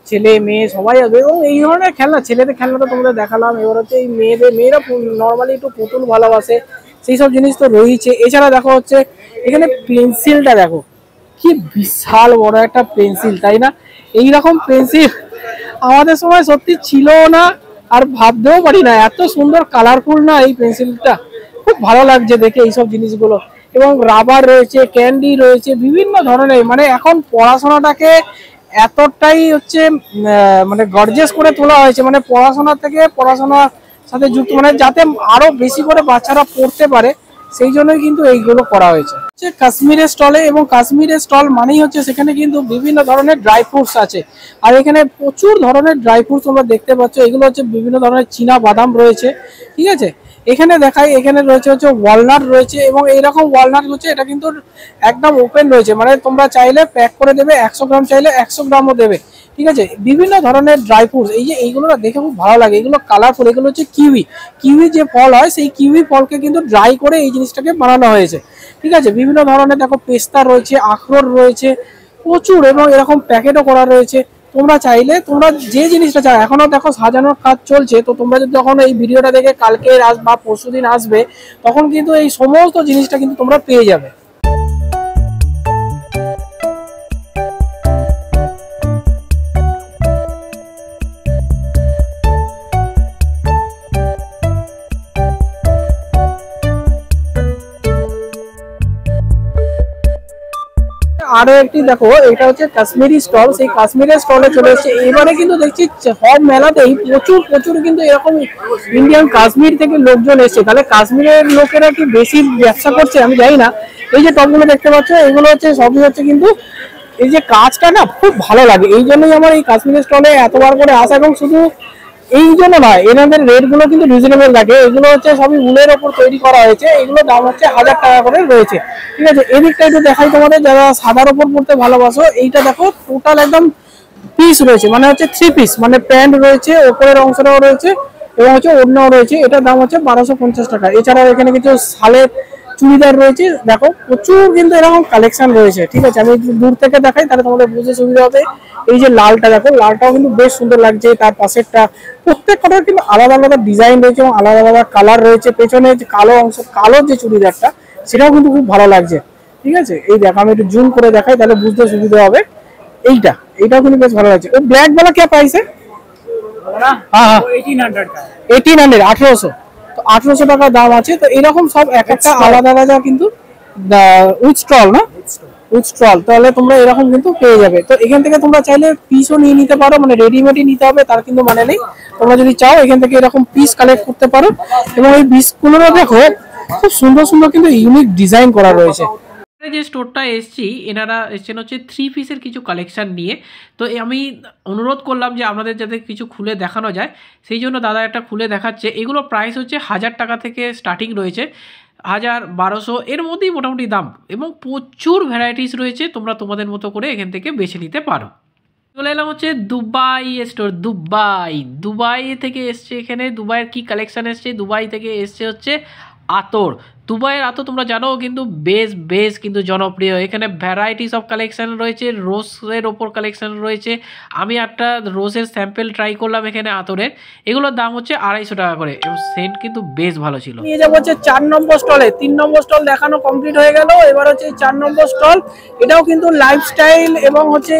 ছেলে মেয়ে সবাই আসবে, এবং এই ধরনের খেলনা, ছেলেদের খেলনা তো তোমাদের দেখালাম, এবার হচ্ছে এই মেয়েরা নর্মালি একটু পুতুল ভালোবাসে, সেই সব জিনিস তো রয়েছে। এছাড়া দেখো হচ্ছে এখানে পেন্সিলটা দেখো, কি বিশাল বড় একটা পেন্সিল, তাই না? এইরকম পেন্সিল আমাদের সময় সত্যি ছিল না, আর ভাবতেও পারি না, এত সুন্দর কালারফুল না এই পেন্সিলটা, খুব ভালো লাগছে দেখে এইসব জিনিসগুলো। এবং রাবার রয়েছে, ক্যান্ডি রয়েছে, বিভিন্ন ধরনের, মানে এখন পড়াশোনাটাকে এতটাই হচ্ছে মানে গর্জিয়াস করে তোলা হয়েছে, মানে পড়াশোনা থেকে পড়াশোনার সাথে যুক্ত, মানে যাতে আরো বেশি করে বাচ্চারা পড়তে পারে, সেই জন্যই কিন্তু এইগুলো করা হয়েছে। কাশ্মীরের স্টলে, এবং কাশ্মীরের স্টল মানেই হচ্ছে সেখানে কিন্তু বিভিন্ন ধরনের ড্রাই ফ্রুটস আছে, আর এখানে প্রচুর ধরনের ড্রাই ফ্রুটস তোমরা দেখতে পাচ্ছ। এগুলো হচ্ছে বিভিন্ন ধরনের চীনা বাদাম রয়েছে, ঠিক আছে। এখানে দেখাই, এখানে রয়েছে হচ্ছে ওয়ালনাট রয়েছে, এবং এইরকম ওয়ালনাট হচ্ছে এটা কিন্তু একদম ওপেন রয়েছে, মানে তোমরা চাইলে প্যাক করে দেবে, 100 গ্রাম চাইলে 100 গ্রামও দেবে, ঠিক আছে। বিভিন্ন ধরনের ড্রাই ফ্রুটস, এই যে এইগুলো দেখে খুব ভালো লাগে, এগুলো কালারফুল। এগুলো হচ্ছে কিউই যে ফল হয়, সেই কিউই ফলকে কিন্তু ড্রাই করে এই জিনিসটাকে বানানো হয়েছে, ঠিক আছে। বিভিন্ন ধরনের দেখো পেস্তা রয়েছে, আখরোট রয়েছে প্রচুর, এবং এরকম প্যাকেটও করা রয়েছে। তোমরা চাইলে তোমরা যে জিনিসটা চাও, এখনো দেখো সাজানোর কাজ চলছে, তো তোমরা যদি যখন এই ভিডিওটা দেখে কালকে বা পরশুদিন আসবে, তখন কিন্তু এই সমস্ত জিনিসটা কিন্তু তোমরা পেয়ে যাবে। আরো একটি দেখো, এটা হচ্ছে কাশ্মীরি স্টল, সেই কাশ্মীরের স্টলে চলে এসেছে। এবারে কিন্তু দেখছি সব মেলাতেই প্রচুর কিন্তু এরকম ইন্ডিয়ান কাশ্মীর থেকে লোকজন এসছে। তাহলে কাশ্মীরের লোকেরা কি বেশি ব্যবসা করছে আমি জানি না। এই যে টপগুলো দেখতে পাচ্ছ, এগুলো হচ্ছে সবই হচ্ছে কিন্তু এই যে কাজটা না খুব ভালো লাগে, এই জন্যই আমার এই কাশ্মীরের স্টলে এতবার করে আসা। এবং শুধু এই জন্য নয়, এনাদের রেট গুলো কিন্তু রিজনেবল লাগে। এগুলো হচ্ছে সবই উলের ওপর তৈরি করা হয়েছে, এগুলো দাম হচ্ছে 1000 টাকা করে রয়েছে, ঠিক আছে। এদিকটা একটু দেখাই তোমাদের, যারা সাদার ওপর পড়তে ভালোবাসো, এইটা দেখো টোটাল একদম পিস রয়েছে, মানে হচ্ছে 3 পিস, মানে প্যান্ট রয়েছে, ওপরের অংশটাও রয়েছে, এবং হচ্ছে ওড়নাও রয়েছে। এটার দাম হচ্ছে 1250 টাকা। এছাড়াও এখানে কিছু শালের চুড়িদার রয়েছে, দেখো প্রচুর কিন্তু এরকম কালেকশন রয়েছে, ঠিক আছে। আমি একটু দূর থেকে দেখাই, তাহলে তোমাদের বুঝতে সুবিধা হবে। এই যে লালটা দেখো, লালটাও কিন্তু বেশ সুন্দর লাগছে, তার পাশেরটা, প্রত্যেকটার কিন্তু আলাদা আলাদা ডিজাইন রয়েছে এবং আলাদা আলাদা কালার রয়েছে। পেছনে যে কালো অংশ, কালো যে চুড়িদারটা, সেটাও কিন্তু খুব ভালো লাগছে, ঠিক আছে। এই দেখো, আমি একটু জুম করে দেখাই, তাহলে বুঝতে সুবিধা হবে। এইটাও কিন্তু বেশ ভালো লাগছে। ও ব্ল্যাক वाला क्या प्राइस है? हाँ 1800 1800, তো 1800 টাকা দাম আছে। তো এরকম সব এক একটা আলাদা আলাদা কিন্তু উইথ স্টল না, উইথ স্টল, তাহলে তোমরা এরকম কিন্তু পেয়ে যাবে। তো এখান থেকে তোমরা চাইলে পিসও নিয়ে নিতে পারো, মানে রেডিমেডই নিতে হবে তার কিন্তু মানে নেই। তোমরা যদি চাও এখান থেকে এরকম পিস কালেক্ট করতে পারো, এবং এই পিসগুলোরও দেখো খুব সুন্দর সুন্দর কিন্তু ইউনিক ডিজাইন করা রয়েছে। যে স্টোরটা এসছি, এনারা এসছেন হচ্ছে 3 পিসের কিছু কালেকশন নিয়ে। তো আমি অনুরোধ করলাম যে আপনাদের যাতে কিছু খুলে দেখানো যায়, সেই জন্য দাদা একটা খুলে দেখাচ্ছে। এগুলো প্রাইস হচ্ছে 1000 টাকা থেকে স্টার্টিং রয়েছে, 1000-1200 এর মধ্যেই মোটামুটি দাম, এবং প্রচুর ভ্যারাইটিস রয়েছে, তোমরা তোমাদের মতো করে এখান থেকে বেছে নিতে পারো। চলে এলাম হচ্ছে দুবাই স্টোর। দুবাই থেকে এসছে, এখানে দুবাইয়ের কি কালেকশান এসছে, দুবাই থেকে এসছে হচ্ছে আতর। দুবাইয়ের আতর তোমরা জানো কিন্তু বেশ কিন্তু জনপ্রিয়। এখানে ভ্যারাইটিস অফ কালেকশান রয়েছে, রোজের ওপর কালেকশান রয়েছে। আমি একটা রোজের স্যাম্পেল ট্রাই করলাম এখানে আতরের, এগুলোর দাম হচ্ছে 250 টাকা করে, এবং সেন্ট কিন্তু বেশ ভালো ছিল। নিয়ে যাবো হচ্ছে 4 নম্বর স্টলে। 3 নম্বর স্টল দেখানো কমপ্লিট হয়ে গেল, এবার হচ্ছে 4 নম্বর স্টল। এটাও কিন্তু লাইফস্টাইল এবং হচ্ছে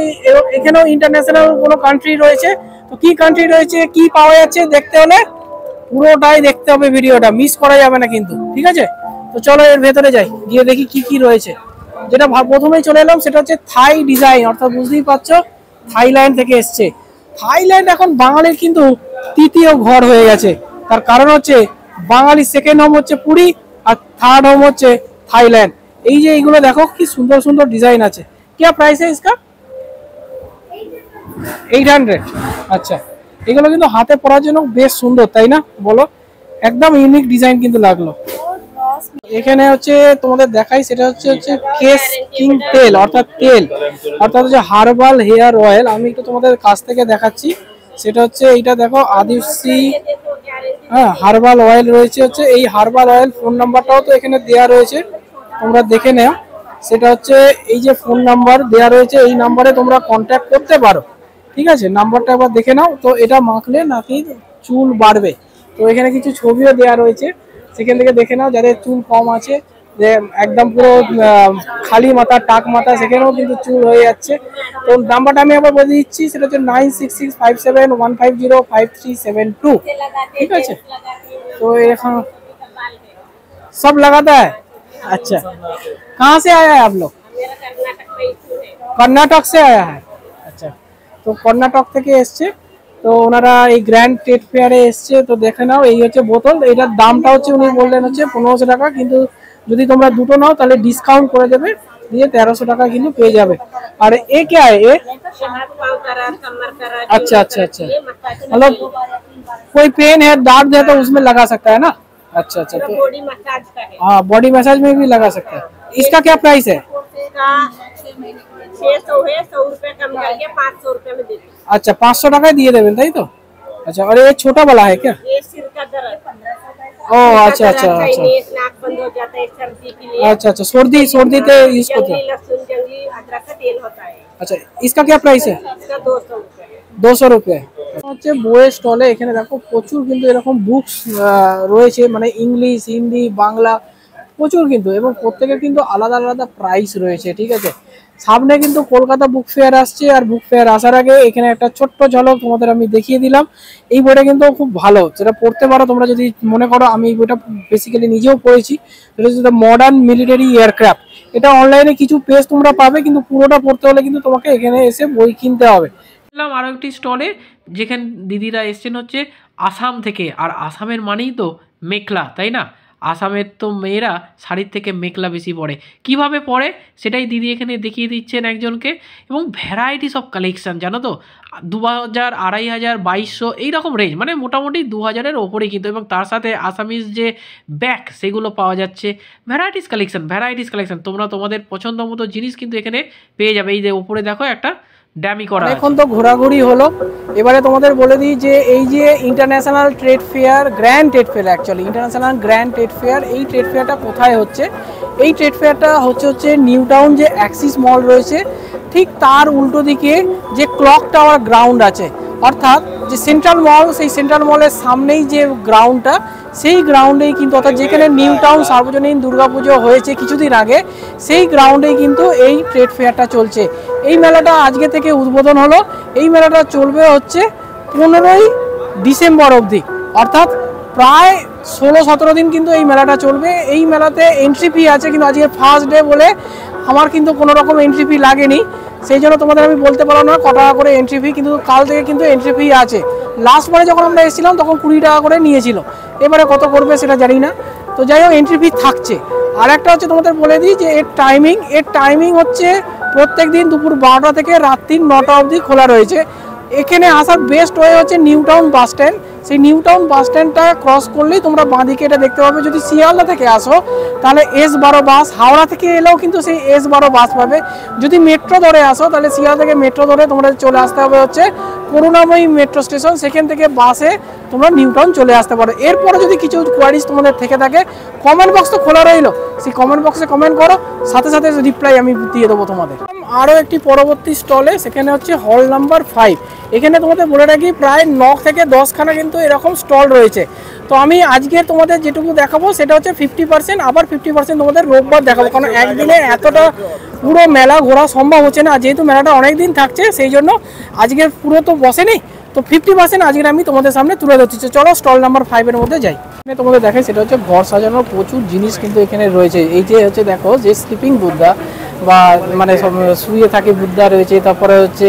এখানেও ইন্টারন্যাশনাল কোনো কান্ট্রি রয়েছে। তো কি কান্ট্রি রয়েছে, কি পাওয়া যাচ্ছে দেখতে হলে পুরোটাই দেখতে হবে, ভিডিওটা মিস করা যাবে না কিন্তু, ঠিক আছে? তো চলো এর ভেতরে যাই, গিয়ে দেখি কি কি রয়েছে। যেটা প্রথমেই চলে এলাম সেটা হচ্ছে থাই ডিজাইন, অর্থাৎ বুঝতেই পারছো থাইল্যান্ড থেকে এসছে। থাইল্যান্ড এখন বাঙালির কিন্তু তৃতীয় ঘর হয়ে গেছে। তার কারণ হচ্ছে বাঙালির সেকেন্ড হোম হচ্ছে পুরী, আর থার্ড হোম হচ্ছে থাইল্যান্ড। এই যে এইগুলো দেখো কি সুন্দর সুন্দর ডিজাইন আছে। কি প্রাইস है इसका? 800। আচ্ছা, এগুলো কিন্তু হাতে পরার জন্য বেশ সুন্দর, তাই না বলো? একদম ইউনিক ডিজাইন কিন্তু লাগলো। এখানে হচ্ছে তোমাদের দেখাই, সেটা হচ্ছে কেস কিং তেল, অর্থাৎ হচ্ছে হার্বাল হেয়ার অয়েল। আমি একটু তোমাদের কাছ থেকে দেখাচ্ছি। সেটা হচ্ছে এইটা দেখো, আদিবাসী হার্বাল অয়েল রয়েছে। হচ্ছে এই হার্বাল অয়েল ফোন নাম্বারটাও তো এখানে দেওয়া রয়েছে, তোমরা দেখে নাও। সেটা হচ্ছে এই যে ফোন নাম্বার দেওয়া রয়েছে, এই নাম্বারে তোমরা কন্ট্যাক্ট করতে পারো, ঠিক আছে? নাম্বারটা একবার দেখে নাও। তো এটা মাখলে নাকি চুল বাড়বে। তো এখানে কিছু ছবিও দেওয়া রয়েছে, সেখান থেকে দেখে নাও। যাদের চুল কম আছে, যে একদম পুরো খালি মাথা, টাক মাথা, সেখানেও কিন্তু চুল হয়ে যাচ্ছে। তো নাম্বারটা আমি আবার বলে দিচ্ছি, সেটা হচ্ছে 966571505372, ঠিক আছে? তো এরকম सब लगाता है। अच्छा, कहाँ से आया है आप लोग? कर्नाटक से आया है। अच्छा, তো কর্ণাটক থেকে এসছে। তো ওনারা এই গ্র্যান্ড ট্রেড ফেয়ারে এসছে। তো দেখে নাও, এই হচ্ছে বোতল। এটার দামটা হচ্ছে উনি বললেন হচ্ছে 1500 টাকা, কিন্তু যদি তোমরা দুটো নাও তাহলে ডিসকাউন্ট করে দেবে, দিয়ে 1300 টাকা কিন্তু পেয়ে যাবে। আর এ क्या है ये? अच्छा, मतलब कोई पेन है, दर्द है तो उसमें लगा सकता है ना? अच्छा, तो बॉडी मसाज का है। हाँ, बॉडी मसाज में भी लगा सकता है। इसका क्या प्राइस है? 600 है, 100 रुपए कम करके 500 रुपए में दे। अच्छा, 500 টাকা দিয়ে দেবেন, তাই তো? अच्छा, और ये छोटा वाला है क्या? ये सिर का दर्द। ओ अच्छा, नाक बंद हो जाता है सर्दी के लिए। अच्छा, सर्दी ते इसको लहसुन जंगली अदरक का तेल होता है। अच्छा, इसका क्या प्राइस है? इसका 200 रुपए। হচ্ছে বইয়ের স্টলে। এখানে দেখো প্রচুর কিন্তু এরকম বুকস রয়েছে, মানে ইংলিশ, হিন্দি, বাংলা, প্রচুর কিন্তু, এবং প্রত্যেকের কিন্তু আলাদা আলাদা প্রাইস রয়েছে, ঠিক আছে? সামনে কিন্তু কলকাতা বুক ফেয়ার আসছে, আর বুক ফেয়ার আসার আগে এখানে একটা ছোট্ট ঝলক তোমাদের আমি দেখিয়ে দিলাম। এই বইটা কিন্তু খুব ভালো, যেটা পড়তে পারো তোমরা যদি মনে করো। আমি এই বইটা বেসিক্যালি নিজেও পড়েছি। এটা হচ্ছে মডার্ন মিলিটারি এয়ারক্রাফট। এটা অনলাইনে কিছু পেজ তোমরা পাবে, কিন্তু পুরোটা পড়তে হলে কিন্তু তোমাকে এখানে এসে বই কিনতে হবে। আরও একটি স্টলে, যেখানে দিদিরা এসছেন হচ্ছে আসাম থেকে। আর আসামের মানেই তো মেখলা, তাই না? আসামের তো মেয়েরা শাড়ির থেকে মেখলা বেশি পরে। কিভাবে পরে সেটাই দিদি এখানে দেখিয়ে দিচ্ছেন একজনকে। এবং ভ্যারাইটিস অফ কালেকশান, জানো তো, 2000, 2500, 2200 এইরকম রেঞ্জ, মানে মোটামুটি 2000-এর ওপরেই কিন্তু। এবং তার সাথে আসামিজ যে ব্যাগ, সেগুলো পাওয়া যাচ্ছে। Varieties collection. তোমরা তোমাদের পছন্দ মতো জিনিস কিন্তু এখানে পেয়ে যাবে। এই যে ওপরে দেখো একটা ড্যামি করা। এখন তো ঘোরাঘুরি হলো, এবারে তোমাদের বলে দিই যে এই যে international trade fair, grand trade fair, actually international grand trade fair, এই ট্রেড ফেয়ারটা কোথায় হচ্ছে? এই ট্রেড ফেয়ারটা হচ্ছে নিউ টাউন যে অ্যাক্সিস মল রয়েছে, ঠিক তার উল্টো দিকে যে ক্লক টাওয়ার গ্রাউন্ড আছে, অর্থাৎ যে সেন্ট্রাল মল, সেই সেন্ট্রাল মলের সামনেই যে গ্রাউন্ডটা, সেই গ্রাউন্ডেই কিন্তু, অর্থাৎ যেখানে নিউ টাউন সার্বজনীন দুর্গাপুজো হয়েছে কিছুদিন আগে, সেই গ্রাউন্ডেই কিন্তু এই ট্রেড ফেয়ারটা চলছে। এই মেলাটা আজকে থেকে উদ্বোধন হলো। এই মেলাটা চলবে হচ্ছে 15ই ডিসেম্বর অবধি, অর্থাৎ প্রায় 16-17 দিন কিন্তু এই মেলাটা চলবে। এই মেলাতে এন্ট্রি ফি আছে, কিন্তু আজকে ফার্স্ট ডে বলে আমার কিন্তু কোনো রকম এন্ট্রি ফি লাগেনি, সেই জন্য তোমাদের আমি বলতে পারলাম না কত টাকা করে এন্ট্রি ফি, কিন্তু কাল থেকে কিন্তু এন্ট্রি ফি আছে। লাস্টবারে যখন আমরা এসেছিলাম তখন 20 টাকা করে নিয়েছিল, এবারে কত করবে সেটা জানি না। তো যাই হোক, এন্ট্রি ফি থাকছে। আর একটা হচ্ছে তোমাদের বলে দিই যে এর টাইমিং হচ্ছে প্রত্যেক দিন দুপুর 12টা থেকে রাত্রি 9টা অবধি খোলা রয়েছে। এখানে আসার বেস্ট ওয়ে হচ্ছে নিউ টাউন বাস স্ট্যান্ড। সেই নিউ টাউন বাস স্ট্যান্ডটা ক্রস করলেই তোমরা বাঁদিকে এটা দেখতে পাবে। যদি শিয়ালদা থেকে আসো তাহলে S12 বাস, হাওড়া থেকে এলেও কিন্তু সেই S12 বাস পাবে। যদি মেট্রো ধরে আসো তাহলে শিয়ালদা থেকে মেট্রো ধরে তোমরা চলে আসতে হবে হচ্ছে করুণাময়ী মেট্রো স্টেশন, সেখান থেকে বাসে তোমরা নিউ টাউন চলে আসতে পারো। এরপরে যদি কিছু কোয়ারিজ তোমাদের থেকে থাকে কমেন্ট বক্স তো খোলা রইলো, সেই কমেন্ট বক্সে কমেন্ট করো, সাথে সাথে রিপ্লাই আমি দিয়ে দেবো তোমাদের। আরও একটি পরবর্তী স্টলে, সেখানে হচ্ছে হল নাম্বার 5। এখানে তোমাদের বলে রাখি প্রায় 9 থেকে 10খানা কিন্তু এরকম স্টল রয়েছে। তো আমি আজকে তোমাদের যেটুকু দেখাবো সেটা হচ্ছে 50%, আবার 50% তোমাদের রোববার দেখাবো, কারণ একদিনে এতটা পুরো মেলা ঘোরা সম্ভব হচ্ছে না। যেহেতু মেলাটা অনেক দিন থাকছে সেই জন্য আজকের পুরো তো বসেনি, তো 50% আজকের আমি তোমাদের সামনে তুলে ধরছি। চলো স্টল নাম্বার 5-এর মধ্যে যাই। এখানে তোমাদের দেখাই সেটা হচ্ছে ঘর সাজানোর প্রচুর জিনিস কিন্তু এখানে রয়েছে। এই যে হচ্ছে দেখো যে স্লিপিং বুদ্ধা বা মানে শুয়ে থাকে বুদ্ধা রয়েছে, তারপরে হচ্ছে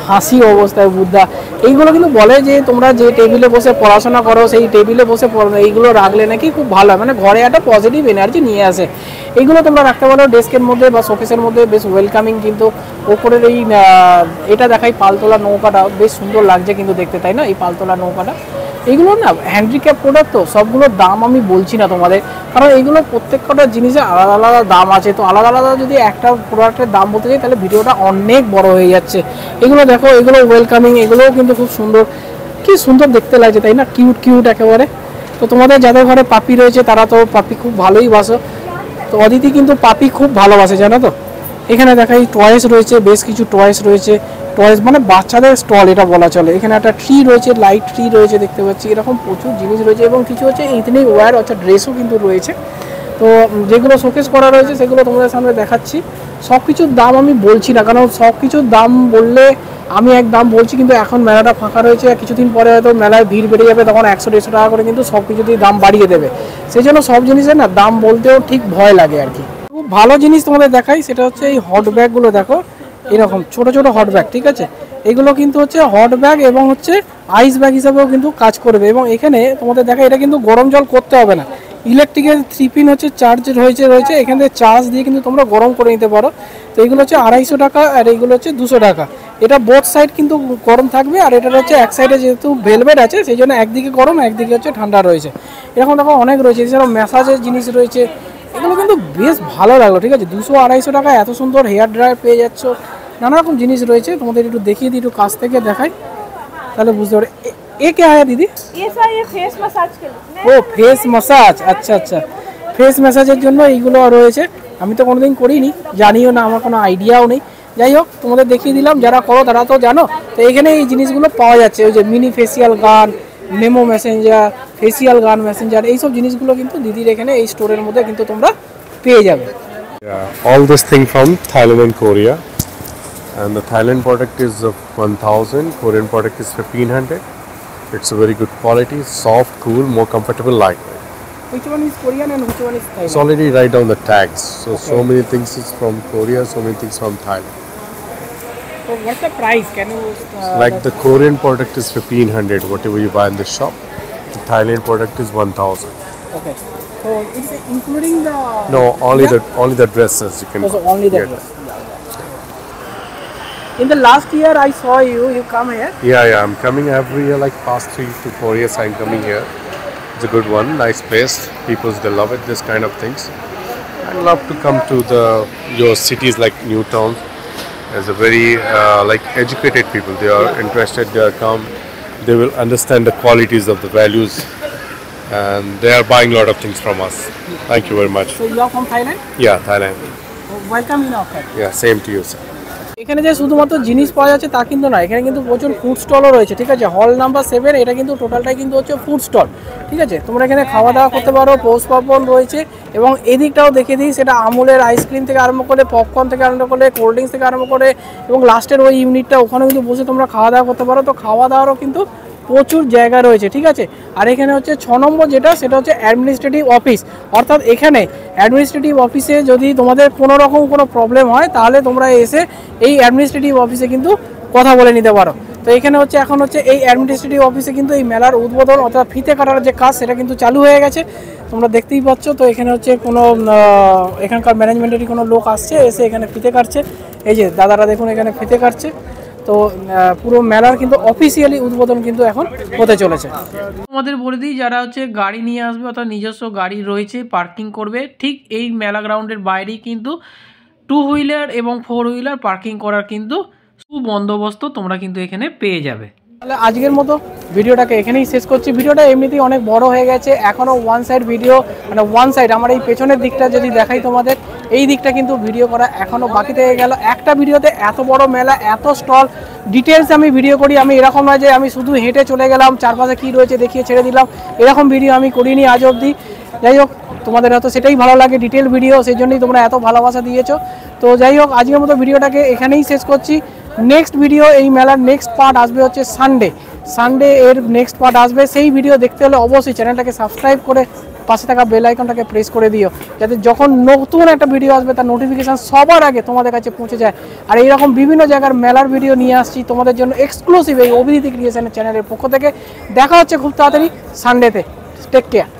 হাসি অবস্থায় বুদ্ধা। এইগুলো কিন্তু বলে যে তোমরা যে টেবিলে বসে পড়াশোনা করো সেই টেবিলে বসে এইগুলো রাখলে নাকি খুব ভালো হয়, মানে ঘরে একটা পজিটিভ এনার্জি নিয়ে আসে। এইগুলো তোমরা রাখতে পারো ডেস্কের মধ্যে বা শোকেসের মধ্যে, বেশ ওয়েলকামিং। কিন্তু ওপরের এই এটা দেখাই পালতোলা নৌকাটা বেশ সুন্দর লাগছে কিন্তু দেখতে, তাই না? এই পালতোলা নৌকাটা, এইগুলো না হ্যান্ডিক্যাপ প্রোডাক্ট, তো সবগুলোর দাম আমি বলছি না তোমাদের, কারণ এইগুলো প্রত্যেকটা জিনিসের আলাদা আলাদা দাম আছে। তো আলাদা আলাদা যদি একটা প্রোডাক্টের দাম বলতে যাই তাহলে ভিডিওটা অনেক বড় হয়ে যাচ্ছে। এগুলো দেখো, এগুলো ওয়েলকামিং, এগুলোও কিন্তু খুব সুন্দর, কি সুন্দর দেখতে লাগছে, তাই না? কিউট কিউট একেবারে। তো তোমাদের যাদের ঘরে পাপি রয়েছে তারা তো পাপি খুব ভালোই বাসো। তো অদিতি কিন্তু পাপি খুব ভালোবাসে, জানো তো। এখানে দেখাই টয়েস রয়েছে, বেশ কিছু টয়েস রয়েছে। টয়েস মানে বাচ্চাদের স্টল এটা বলা চলে। এখানে একটা ট্রি রয়েছে, লাইট ট্রি রয়েছে দেখতে পাচ্ছি। এরকম প্রচুর জিনিস রয়েছে এবং কিছু হচ্ছে ইথনিক ওয়্যার অর্থাৎ ড্রেসও কিন্তু রয়েছে। তো যেগুলো শোকেস করা রয়েছে সেগুলো তোমাদের সামনে দেখাচ্ছি। সব কিছুর দাম আমি বলছি না, কারণ সব কিছুর দাম বললে আমি এক দাম বলছি, কিন্তু এখন মেলাটা ফাঁকা রয়েছে। কিছুদিন পরে হয়তো মেলায় ভিড় বেড়ে যাবে, তখন 100-150 টাকা করে কিন্তু সব কিছুতেই দাম বাড়িয়ে দেবে। সেই জন্য সব জিনিসের না দাম বলতেও ঠিক ভয় লাগে আর কি। খুব ভালো জিনিস তোমাদের দেখাই, সেটা হচ্ছে এই হট ব্যাগগুলো। দেখো এরকম ছোট ছোট হট ব্যাগ, ঠিক আছে? এগুলো কিন্তু হচ্ছে হট ব্যাগ এবং হচ্ছে আইস ব্যাগ হিসাবেও কিন্তু কাজ করবে। এবং এখানে তোমাদের দেখা, এটা কিন্তু গরম জল করতে হবে না, ইলেকট্রিকের 3 পিন হচ্ছে চার্জ রয়েছে। এখানে চার্জ দিয়ে কিন্তু তোমরা গরম করে নিতে পারো। তো এগুলো হচ্ছে 250 টাকা আর এইগুলো হচ্ছে 200 টাকা। এটা বোথ সাইড কিন্তু গরম থাকবে, আর এটা হচ্ছে এক সাইডে যেহেতু ভেলভেট আছে সেই জন্য একদিকে গরম একদিকে হচ্ছে ঠান্ডা রয়েছে। এরকম দেখো অনেক রয়েছে, এছাড়াও ম্যাসাজের জিনিস রয়েছে। এগুলো কিন্তু বেশ ভালো লাগলো, ঠিক আছে? 200-250 টাকা এত সুন্দর হেয়ার ড্রায়ার পেয়ে যাচ্ছ। নানা রকম জিনিস রয়েছে, তোমাদের একটু দেখিয়ে দিই, একটু কাছ থেকে দেখাই তাহলে বুঝতে পারবে। এ কে আয়া দিদি? ये फेस मसाज के लिए। ও ফেস ম্যাসাজ, আচ্ছা আচ্ছা। ফেস ম্যাসাজের জন্য এইগুলো রয়েছে। আমি তো কোনোদিন করিনি, জানিও না, আমার কোনো আইডিয়াও নেই। যাই হোক, তোমাদের দেখিয়ে দিলাম, যারা করো তারা তো জানো। তো এখানে এই জিনিসগুলো পাওয়া যাচ্ছে, ওই যে মিনি ফেসিয়াল গান, মেমো মেসেঞ্জার, ফেসিয়াল গান মেসেঞ্জার, এইসব জিনিসগুলো কিন্তু দিদির এখানে এই স্টোরের মধ্যে কিন্তু তোমরা পেয়ে যাবে। Yeah, all this thing from Thailand and Korea, and the Thailand product is of 1000, Korean product is 1500. It's a very good quality, soft, cool, more comfortable, lightweight. Which one is Korean and which one is Thailand? It's already right down the tags. So many things is from Korea, so many things from Thailand. So what's the price? Can you Like the Korean product is 1500, whatever you buy in the shop. The Thailand product is 1000. okay. So it's including the No, only the dresses you can. Also only the get. dress. In the last year I saw you come here. Yeah, I'm coming every year. Like past 3 to 4 years, I'm coming here. It's a good one, nice place. People they love it. This kind of things. I love to come to your cities like Newtown. There's a very like educated people. They are interested. They are come. They will understand the qualities of the values, and they are buying a lot of things from us. Thank you very much. So you are from Thailand? Yeah, Thailand. Welcome in our country. Yeah, same to you, sir. এখানে যে শুধুমাত্র জিনিস পাওয়া যাচ্ছে তা কিন্তু না, এখানে কিন্তু প্রচুর ফুড স্টলও রয়েছে, ঠিক আছে? হল নাম্বার 7 এটা কিন্তু টোটালটাই কিন্তু হচ্ছে ফুড স্টল, ঠিক আছে? তোমরা এখানে খাওয়া দাওয়া করতে পারো, পৌষ পার্বণ রয়েছে। এবং এদিকটাও দেখে দিই, সেটা আমুলের আইসক্রিম থেকে আরম্ভ করে, পপকর্ন থেকে আরম্ভ করে, কোল্ড ড্রিঙ্কস থেকে আরম্ভ করে, এবং লাস্টের ওই ইউনিটটা ওখানে কিন্তু বসে তোমরা খাওয়া দাওয়া করতে পারো। তো খাওয়া দাওয়ারও কিন্তু প্রচুর জায়গা রয়েছে, ঠিক আছে? আর এখানে হচ্ছে 6 নম্বর যেটা, সেটা হচ্ছে অ্যাডমিনিস্ট্রেটিভ অফিস। অর্থাৎ এখানে অ্যাডমিনিস্ট্রেটিভ অফিসে যদি তোমাদের কোনো রকম কোনো প্রবলেম হয় তাহলে তোমরা এসে এই অ্যাডমিনিস্ট্রেটিভ অফিসে কিন্তু কথা বলে নিতে পারো। তো এখানে হচ্ছে এখন হচ্ছে এই অ্যাডমিনিস্ট্রেটিভ অফিসে কিন্তু এই মেলার উদ্বোধন অর্থাৎ ফিতে কাটার যে কাজ সেটা কিন্তু চালু হয়ে গেছে, তোমরা দেখতেই পাচ্ছ। তো এখানে হচ্ছে কোনো এখানকার ম্যানেজমেন্টেরই কোনো লোক আসছে, এসে এখানে ফিতে কাটছে। এই যে দাদারা দেখুন এখানে ফিতে কাটছে। তো পুরো মেলার কিন্তু অফিসিয়ালি উদ্বোধন কিন্তু এখন হতে চলেছে। তোমাদের বলে দিই, যারা হচ্ছে গাড়ি নিয়ে আসবে অর্থাৎ নিজস্ব গাড়ি রয়েছে পার্কিং করবে, ঠিক এই মেলা গ্রাউন্ডের বাইরেই কিন্তু 2 হুইলার এবং 4 হুইলার পার্কিং করার কিন্তু সুবন্দোবস্ত তোমরা কিন্তু এখানে পেয়ে যাবে। তাহলে আজকের মতো ভিডিওটাকে এখানেই শেষ করছি। ভিডিওটা এমনিতেই অনেক বড় হয়ে গেছে, এখনও ওয়ান সাইড ভিডিও, মানে ওয়ান সাইড আমার এই পেছনের দিকটা যদি দেখাই তোমাদের, এই দিকটা কিন্তু ভিডিও করা এখনও বাকি থেকে গেল। একটা ভিডিওতে এত বড় মেলা, এত স্টল ডিটেলস আমি ভিডিও করি, আমি এরকম নয় যে আমি শুধু হেঁটে চলে গেলাম চারপাশে কী রয়েছে দেখিয়ে ছেড়ে দিলাম, এরকম ভিডিও আমি করিনি আজ অবধি। যাই হোক, তোমাদের হয়তো সেটাই ভালো লাগে, ডিটেল ভিডিও, সেই জন্যই তোমরা এত ভালোবাসা দিয়েছো। তো যাই হোক, আজকের মতো ভিডিওটাকে এখানেই শেষ করছি। নেক্সট ভিডিও, এই মেলার নেক্সট পার্ট আসবে হচ্ছে সানডে এর নেক্সট পার্ট আসবে। সেই ভিডিও দেখতে হলে অবশ্যই চ্যানেলটাকে সাবস্ক্রাইব করে পাশে থাকা বেল আইকনটাকে প্রেস করে দিও, যাতে যখন নতুন একটা ভিডিও আসবে তার নোটিফিকেশান সবার আগে তোমাদের কাছে পৌঁছে যায়। আর এইরকম বিভিন্ন জায়গার মেলার ভিডিও নিয়ে আসছি তোমাদের জন্য এক্সক্লুসিভ এই অভিরীতি ক্রিয়েশনের চ্যানেলের পক্ষ থেকে। দেখা হচ্ছে খুব তাড়াতাড়ি সানডেতে। Take care.